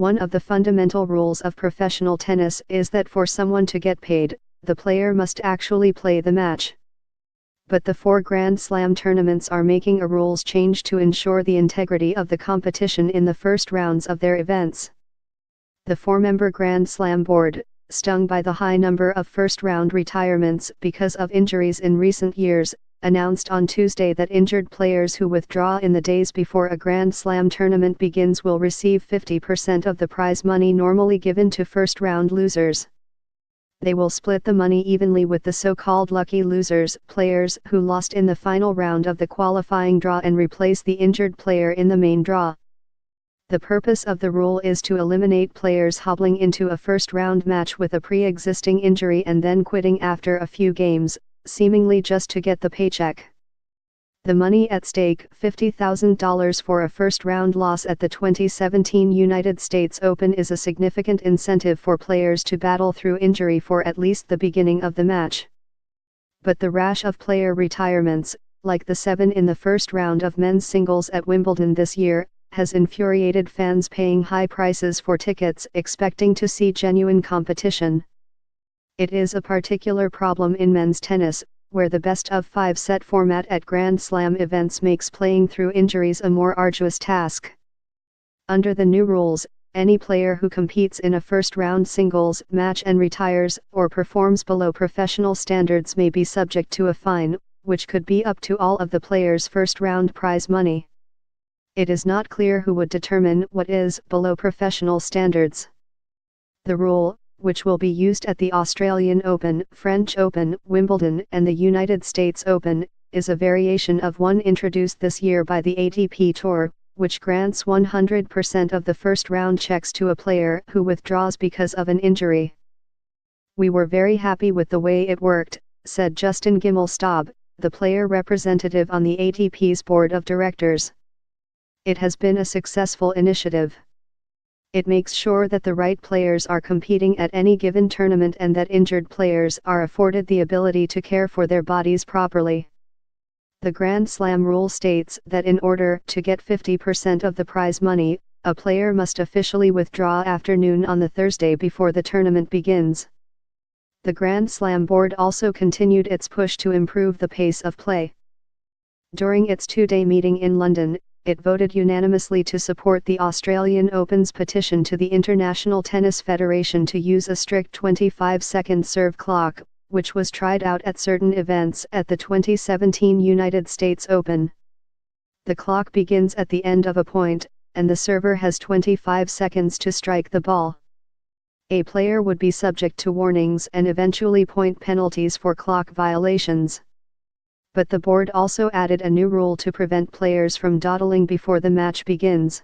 One of the fundamental rules of professional tennis is that for someone to get paid, the player must actually play the match. But the 4 Grand Slam tournaments are making a rules change to ensure the integrity of the competition in the first rounds of their events. The 4-member Grand Slam board, stung by the high number of first-round retirements because of injuries in recent years, announced on Tuesday that injured players who withdraw in the days before a Grand Slam tournament begins will receive 50% of the prize money normally given to first-round losers. They will split the money evenly with the so-called lucky losers, players who lost in the final round of the qualifying draw and replace the injured player in the main draw. The purpose of the rule is to eliminate players hobbling into a first-round match with a pre-existing injury and then quitting after a few games, seemingly just to get the paycheck. The money at stake, $50,000 for a first-round loss at the 2017 United States Open, is a significant incentive for players to battle through injury for at least the beginning of the match. But the rash of player retirements, like the 7 in the first round of men's singles at Wimbledon this year, has infuriated fans paying high prices for tickets expecting to see genuine competition. It is a particular problem in men's tennis, where the best-of-5 set format at Grand Slam events makes playing through injuries a more arduous task. Under the new rules, any player who competes in a first-round singles match and retires or performs below professional standards may be subject to a fine, which could be up to all of the player's first-round prize money. It is not clear who would determine what is below professional standards. The rule, which will be used at the Australian Open, French Open, Wimbledon and the United States Open, is a variation of one introduced this year by the ATP Tour, which grants 100% of the first-round checks to a player who withdraws because of an injury. "We were very happy with the way it worked," said Justin Gimelstob, the player representative on the ATP's board of directors. "It has been a successful initiative. It makes sure that the right players are competing at any given tournament and that injured players are afforded the ability to care for their bodies properly." The Grand Slam rule states that in order to get 50% of the prize money, a player must officially withdraw after noon on the Thursday before the tournament begins. The Grand Slam board also continued its push to improve the pace of play. During its 2-day meeting in London, it voted unanimously to support the Australian Open's petition to the International Tennis Federation to use a strict 25-second serve clock, which was tried out at certain events at the 2017 United States Open. The clock begins at the end of a point, and the server has 25 seconds to strike the ball. A player would be subject to warnings and eventually point penalties for clock violations. But the board also added a new rule to prevent players from dawdling before the match begins.